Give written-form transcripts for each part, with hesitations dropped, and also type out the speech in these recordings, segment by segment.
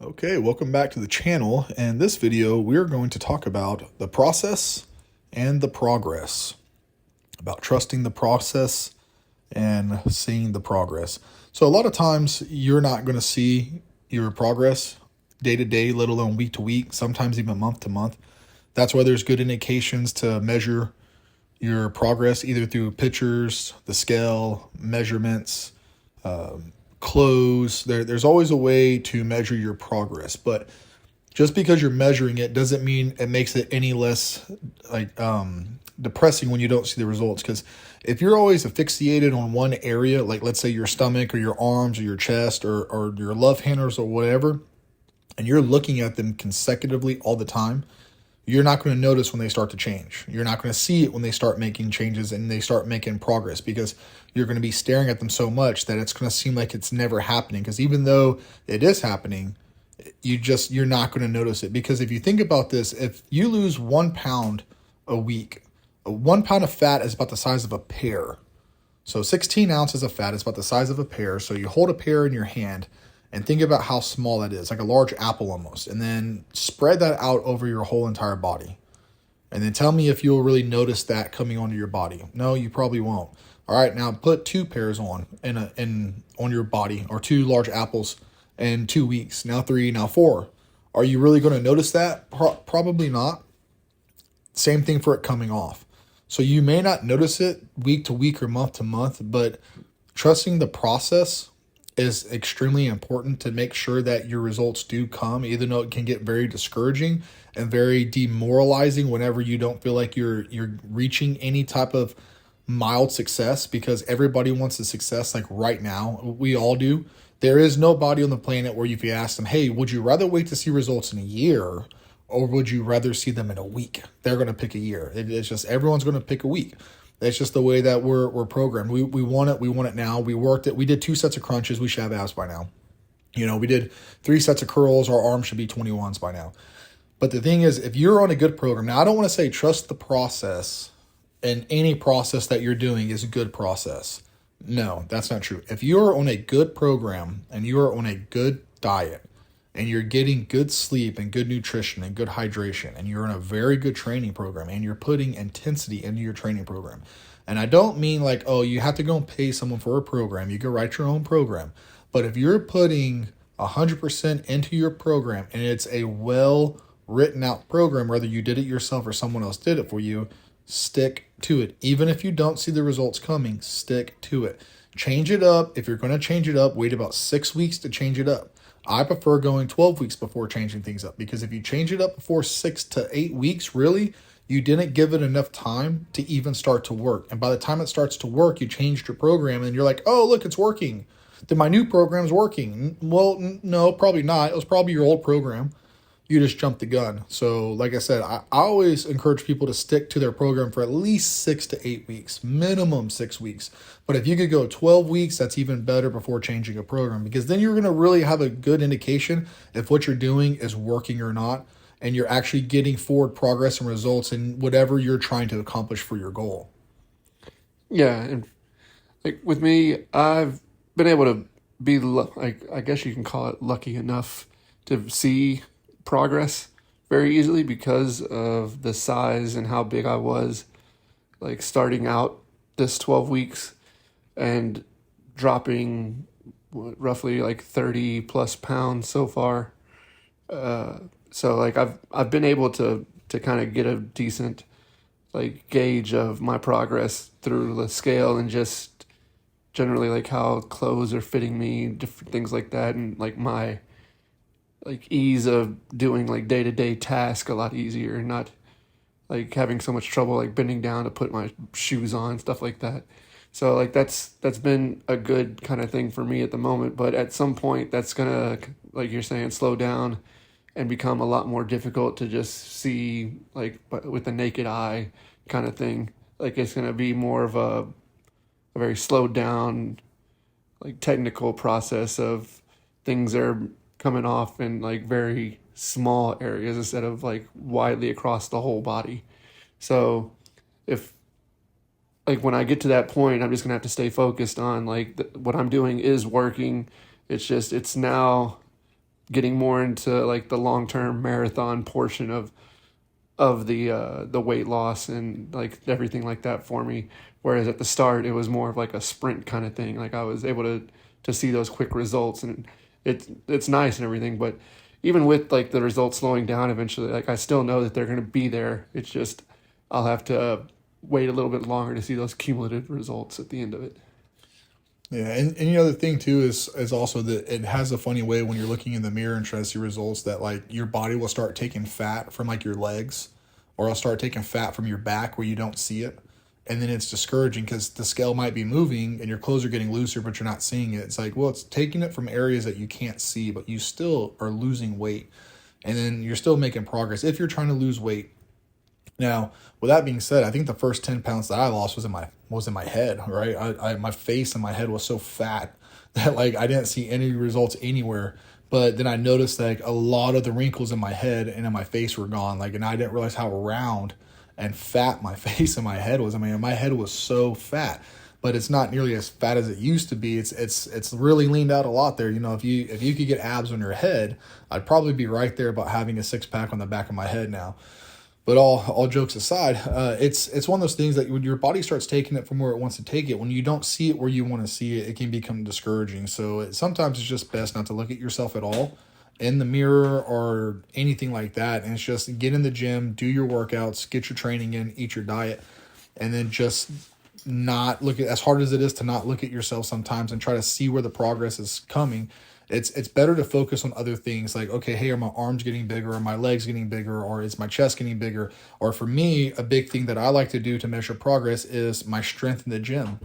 Okay, welcome back to the channel. In this video, we're going to talk about the process and the progress, about trusting the process and seeing the progress. So a lot of times you're not going to see your progress day to day, let alone week to week, sometimes even month to month. That's why there's good indications to measure your progress either through pictures, the scale, measurements, clothes. There's always a way to measure your progress, but just because you're measuring it doesn't mean it makes it any less depressing when you don't see the results. Because if you're always asphyxiated on one area, like let's say your stomach or your arms or your chest or your love handles or whatever, and you're looking at them consecutively all the time, you're not going to notice when they start to change. You're not going to see it when they start making changes and they start making progress, because you're going to be staring at them so much that it's going to seem like it's never happening. Because even though it is happening, you're not going to notice it. Because if you think about this, if you lose 1 pound a week, 1 pound of fat is about the size of a pear. So 16 ounces of fat is about the size of a pear. So you hold a pear in your hand and think about how small that is, like a large apple almost. And then spread that out over your whole entire body. And then tell me if you'll really notice that coming onto your body. No, you probably won't. All right, now put 2 pears on on your body, or 2 large apples in 2 weeks. Now 3, now 4. Are you really going to notice that? Probably not. Same thing for it coming off. So you may not notice it week to week or month to month, but trusting the process is extremely important to make sure that your results do come, even though it can get very discouraging and very demoralizing whenever you don't feel like you're reaching any type of mild success, because everybody wants the success like right now. We all do. There is nobody on the planet where if you ask them, hey, would you rather wait to see results in a year or would you rather see them in a week? They're going to pick a year. It's just everyone's going to pick a week. That's just the way that we're programmed. We want it. We want it now. We worked it. We did 2 sets of crunches. We should have abs by now. We did 3 sets of curls. Our arms should be 21s by now. But the thing is, if you're on a good program, now I don't want to say trust the process, and any process that you're doing is a good process. No, that's not true. If you're on a good program and you are on a good diet and you're getting good sleep and good nutrition and good hydration, and you're in a very good training program and you're putting intensity into your training program. And I don't mean like, oh, you have to go and pay someone for a program. You can write your own program. But if you're putting 100% into your program and it's a well written out program, whether you did it yourself or someone else did it for you, stick to it. Even if you don't see the results coming, stick to it. Change it up. If you're going to change it up, wait about 6 weeks to change it up. I prefer going 12 weeks before changing things up, because if you change it up before 6 to 8 weeks, really, you didn't give it enough time to even start to work. And by the time it starts to work, you changed your program and you're like, oh, look, it's working. Then my new program's working. Well, no, probably not. It was probably your old program. You just jumped the gun. So like I said, I always encourage people to stick to their program for at least 6 to 8 weeks, minimum 6 weeks. But if you could go 12 weeks, that's even better before changing a program, because then you're going to really have a good indication if what you're doing is working or not, and you're actually getting forward progress and results in whatever you're trying to accomplish for your goal. Yeah, and like with me, I've been able to be like, I guess you can call it lucky enough to see progress very easily because of the size and how big I was, like starting out this 12 weeks and dropping roughly like 30 plus pounds so far. So like I've been able to kind of get a decent like gauge of my progress through the scale and just generally like how clothes are fitting me, different things like that, and like my like ease of doing like day-to-day task a lot easier, not like having so much trouble like bending down to put my shoes on, stuff like that. So like that's been a good kind of thing for me at the moment, but at some point that's gonna, like you're saying, slow down and become a lot more difficult to just see like with the naked eye kind of thing. Like it's gonna be more of a very slowed down, like technical process of things that are coming off in like very small areas instead of like widely across the whole body. So if like when I get to that point, I'm just gonna have to stay focused on like what I'm doing is working. It's just it's now getting more into like the long term marathon portion of the weight loss and like everything like that for me. Whereas at the start, it was more of like a sprint kind of thing. Like I was able to see those quick results, and it's nice and everything. But even with like the results slowing down eventually, like I still know that they're going to be there. It's just I'll have to wait a little bit longer to see those cumulative results at the end of it. Yeah, and the thing too is also that it has a funny way when you're looking in the mirror and trying to see results that like your body will start taking fat from like your legs, or it'll start taking fat from your back where you don't see it, and then it's discouraging because the scale might be moving and your clothes are getting looser but you're not seeing it. It's like, well, it's taking it from areas that you can't see, but you still are losing weight, and then you're still making progress if you're trying to lose weight. Now, with that being said, I think the first 10 pounds that I lost was in my head, right? I my face and my head was so fat that like I didn't see any results anywhere. But then I noticed like a lot of the wrinkles in my head and in my face were gone. Like, and I didn't realize how round and fat my face and my head was. I mean, my head was so fat, but it's not nearly as fat as it used to be. It's really leaned out a lot there. If you could get abs on your head, I'd probably be right there about having a six pack on the back of my head now. But all jokes aside, it's one of those things that when your body starts taking it from where it wants to take it, when you don't see it where you want to see it, it can become discouraging. So sometimes it's just best not to look at yourself at all in the mirror or anything like that. And it's just get in the gym, do your workouts, get your training in, eat your diet, and then just not look at, as hard as it is to not look at yourself sometimes and try to see where the progress is coming. It's better to focus on other things like, okay, hey, are my arms getting bigger, are my legs getting bigger, or is my chest getting bigger? Or for me, a big thing that I like to do to measure progress is my strength in the gym.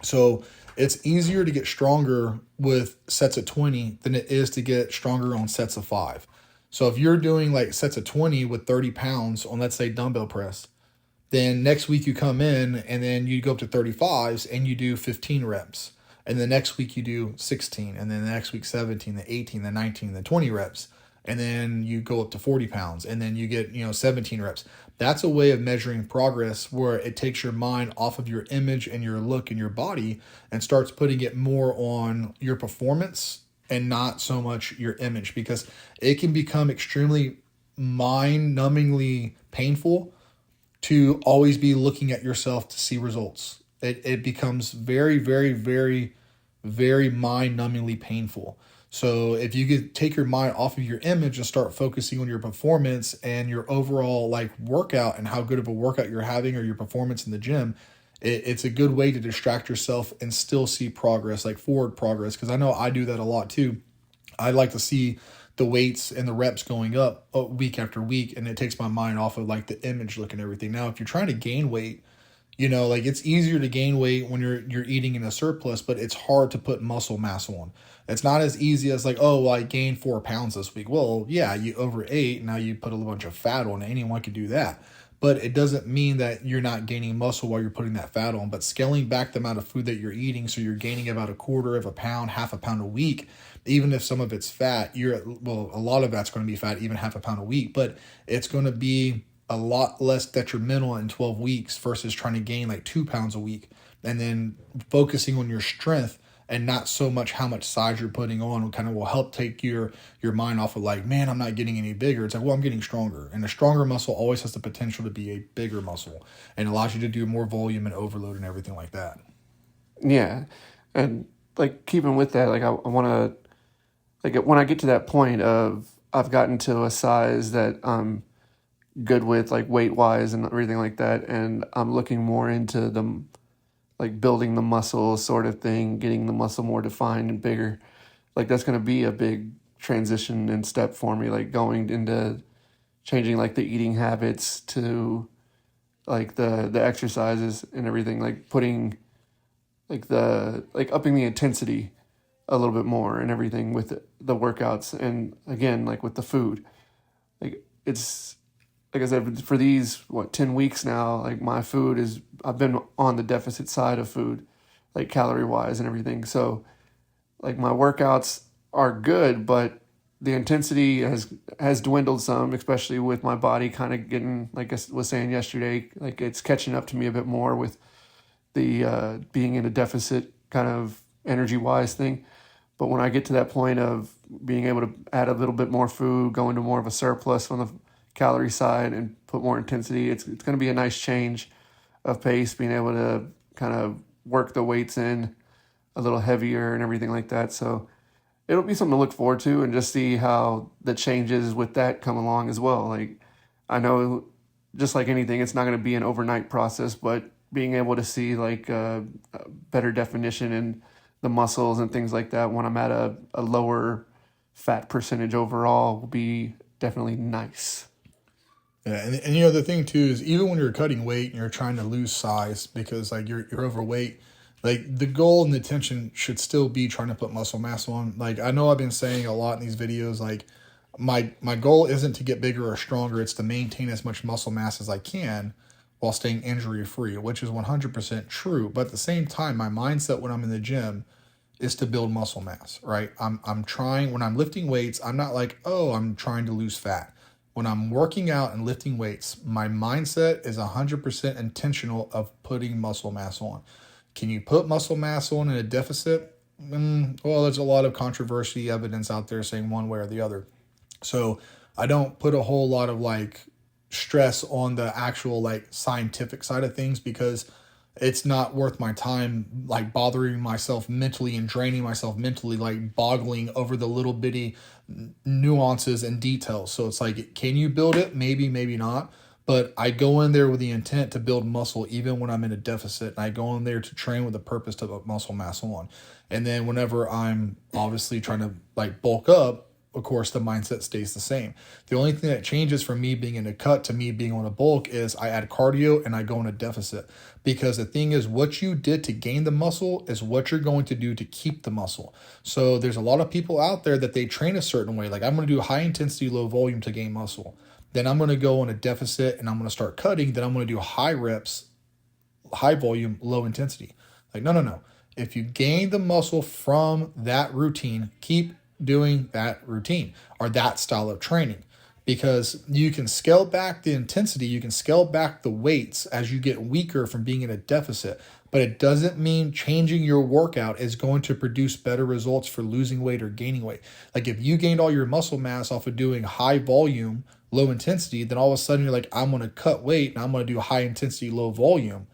So it's easier to get stronger with sets of 20 than it is to get stronger on sets of five. So if you're doing like sets of 20 with 30 pounds on, let's say, dumbbell press, then next week you come in and then you go up to 35s and you do 15 reps. And the next week you do 16, and then the next week 17, the 18, the 19, the 20 reps. And then you go up to 40 pounds and then you get, 17 reps. That's a way of measuring progress where it takes your mind off of your image and your look and your body and starts putting it more on your performance and not so much your image, because it can become extremely mind numbingly painful to always be looking at yourself to see results. It becomes very, very, very, very mind numbingly painful. So if you could take your mind off of your image and start focusing on your performance and your overall like workout and how good of a workout you're having or your performance in the gym, it's a good way to distract yourself and still see progress, like forward progress. Because I know I do that a lot too. I like to see the weights and the reps going up week after week, and it takes my mind off of like the image look and everything. Now, if you're trying to gain weight, like it's easier to gain weight when you're eating in a surplus, but it's hard to put muscle mass on. It's not as easy as like, oh, well, I gained 4 pounds this week. Well, yeah, you overate. Now you put a bunch of fat on. Anyone can do that. But it doesn't mean that you're not gaining muscle while you're putting that fat on. But scaling back the amount of food that you're eating, so you're gaining about a quarter of a pound, half a pound a week, even if some of it's fat, a lot of that's going to be fat, even half a pound a week, but it's going to be a lot less detrimental in 12 weeks versus trying to gain like 2 pounds a week, and then focusing on your strength and not so much how much size you're putting on kind of will help take your mind off of like, man, I'm not getting any bigger. It's like, well, I'm getting stronger, and a stronger muscle always has the potential to be a bigger muscle and allows you to do more volume and overload and everything like that. Yeah, and like keeping with that, like I want to like when I get to that point of I've gotten to a size that I'm good with, like weight wise and everything like that, and I'm looking more into the like building the muscle sort of thing, getting the muscle more defined and bigger. Like that's going to be a big transition and step for me, like going into changing like the eating habits to like the exercises and everything, like putting like upping the intensity a little bit more and everything with the workouts, and again like with the food. Like it's like I said, for these 10 weeks now, like my food is, I've been on the deficit side of food, like calorie wise and everything. So like my workouts are good, but the intensity has dwindled some, especially with my body kind of getting, like I was saying yesterday, like it's catching up to me a bit more with the being in a deficit kind of energy wise thing. But when I get to that point of being able to add a little bit more food, go into more of a surplus on the calorie side and put more intensity, it's going to be a nice change of pace, being able to kind of work the weights in a little heavier and everything like that. So it'll be something to look forward to and just see how the changes with that come along as well. Like, I know, just like anything, it's not going to be an overnight process, but being able to see like a better definition in the muscles and things like that when I'm at a lower fat percentage overall will be definitely nice. Yeah, and the thing too is even when you're cutting weight and you're trying to lose size because like you're overweight, like the goal and the intention should still be trying to put muscle mass on. Like I know I've been saying a lot in these videos, like my goal isn't to get bigger or stronger, it's to maintain as much muscle mass as I can while staying injury free, which is 100% true. But at the same time, my mindset when I'm in the gym is to build muscle mass, right? I'm trying when I'm lifting weights, I'm not like, oh, I'm trying to lose fat. When I'm working out and lifting weights, my mindset is 100% intentional of putting muscle mass on. Can you put muscle mass on in a deficit? Well, there's a lot of controversy evidence out there saying one way or the other. So I don't put a whole lot of like stress on the actual like scientific side of things because it's not worth my time like bothering myself mentally and draining myself mentally like boggling over the little bitty nuances and details. So it's like, can you build it? Maybe, maybe not. But I go in there with the intent to build muscle even when I'm in a deficit. And I go in there to train with the purpose to put muscle mass on. And then whenever I'm obviously trying to like bulk up, of course, the mindset stays the same. The only thing that changes from me being in a cut to me being on a bulk is I add cardio and I go in a deficit. Because the thing is, what you did to gain the muscle is what you're going to do to keep the muscle. So there's a lot of people out there that they train a certain way. Like I'm going to do high intensity, low volume to gain muscle. Then I'm going to go on a deficit and I'm going to start cutting. Then I'm going to do high reps, high volume, low intensity. Like, no, no, no. If you gain the muscle from that routine, keep doing that routine or that style of training because you can scale back the intensity, you can scale back the weights as you get weaker from being in a deficit, but it doesn't mean changing your workout is going to produce better results for losing weight or gaining weight. Like if you gained all your muscle mass off of doing high volume, low intensity, then all of a sudden you're like, I'm going to cut weight and I'm going to do high intensity, low volume.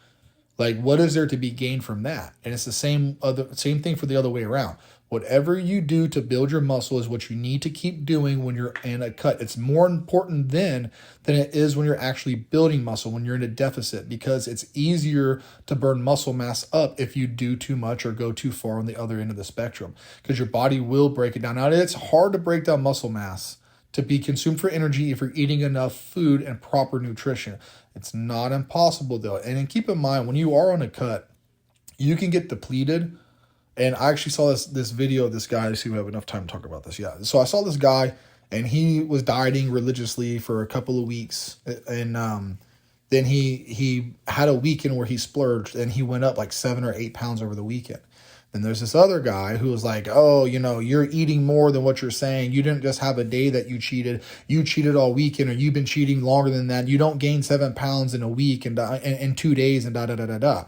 Like what is there to be gained from that? And it's the same thing for the other way around. Whatever you do to build your muscle is what you need to keep doing when you're in a cut. It's more important then than it is when you're actually building muscle, when you're in a deficit, because it's easier to burn muscle mass up if you do too much or go too far on the other end of the spectrum, because your body will break it down. Now, it's hard to break down muscle mass to be consumed for energy if you're eating enough food and proper nutrition. It's not impossible though. And then keep in mind, when you are on a cut, you can get depleted. And I actually saw this video of this guy. Let's see if we have enough time to talk about this. Yeah. So I saw this guy and he was dieting religiously for a couple of weeks. And then he had a weekend where he splurged and he went up like 7 or 8 pounds over the weekend. Then there's this other guy who was like, oh, you're eating more than what you're saying. You didn't just have a day that you cheated. You cheated all weekend, or you've been cheating longer than that. You don't gain 7 pounds in a week and in 2 days and da da da da da.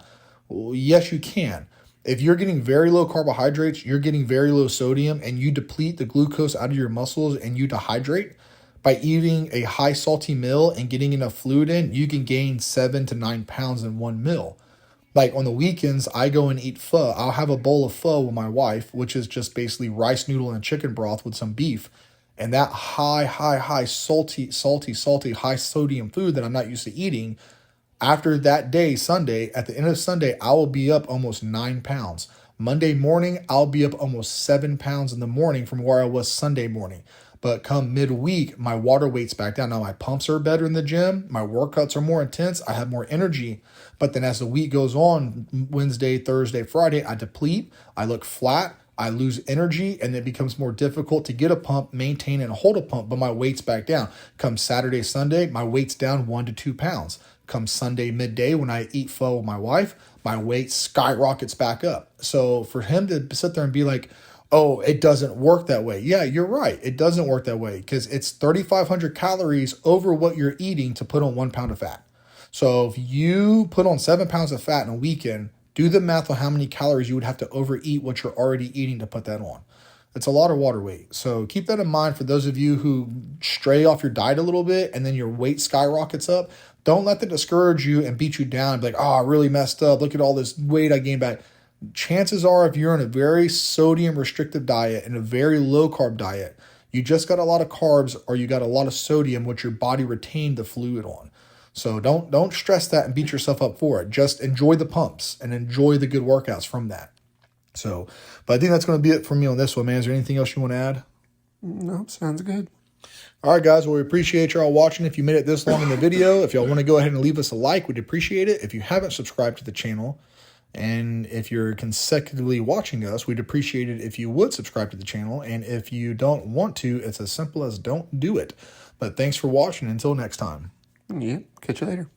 Well, yes, you can. If you're getting very low carbohydrates, you're getting very low sodium, and you deplete the glucose out of your muscles and you dehydrate by eating a high salty meal and getting enough fluid in, you can gain 7 to 9 pounds in one meal. Like on the weekends, I go and eat pho. I'll have a bowl of pho with my wife, which is just basically rice noodle and chicken broth with some beef. And that high, salty, high sodium food that I'm not used to eating, after that day, Sunday, at the end of Sunday, I will be up almost 9 pounds. Monday morning, I'll be up almost 7 pounds in the morning from where I was Sunday morning. But come midweek, my water weight's back down. Now my pumps are better in the gym. My workouts are more intense. I have more energy. But then as the week goes on, Wednesday, Thursday, Friday, I deplete. I look flat. I lose energy, and it becomes more difficult to get a pump, maintain, and hold a pump, but my weight's back down. Come Saturday, Sunday, my weight's down 1 to 2 pounds. Come Sunday midday when I eat pho with my wife, my weight skyrockets back up. So for him to sit there and be like, oh, it doesn't work that way. Yeah, you're right. It doesn't work that way because it's 3,500 calories over what you're eating to put on 1 pound of fat. So if you put on 7 pounds of fat in a weekend, do the math on how many calories you would have to overeat what you're already eating to put that on. It's a lot of water weight. So keep that in mind for those of you who stray off your diet a little bit and then your weight skyrockets up. Don't let that discourage you and beat you down and be like, oh, I really messed up. Look at all this weight I gained back. Chances are, if you're on a very sodium restrictive diet and a very low carb diet, you just got a lot of carbs or you got a lot of sodium, which your body retained the fluid on. So don't stress that and beat yourself up for it. Just enjoy the pumps and enjoy the good workouts from that. So, but I think that's going to be it for me on this one, man. Is there anything else you want to add? No, sounds good. All right, guys. Well, we appreciate y'all watching. If you made it this long in the video, if y'all want to go ahead and leave us a like, we'd appreciate it. If you haven't subscribed to the channel, and if you're consecutively watching us, we'd appreciate it if you would subscribe to the channel. And if you don't want to, it's as simple as don't do it. But thanks for watching. Until next time. Yeah, catch you later.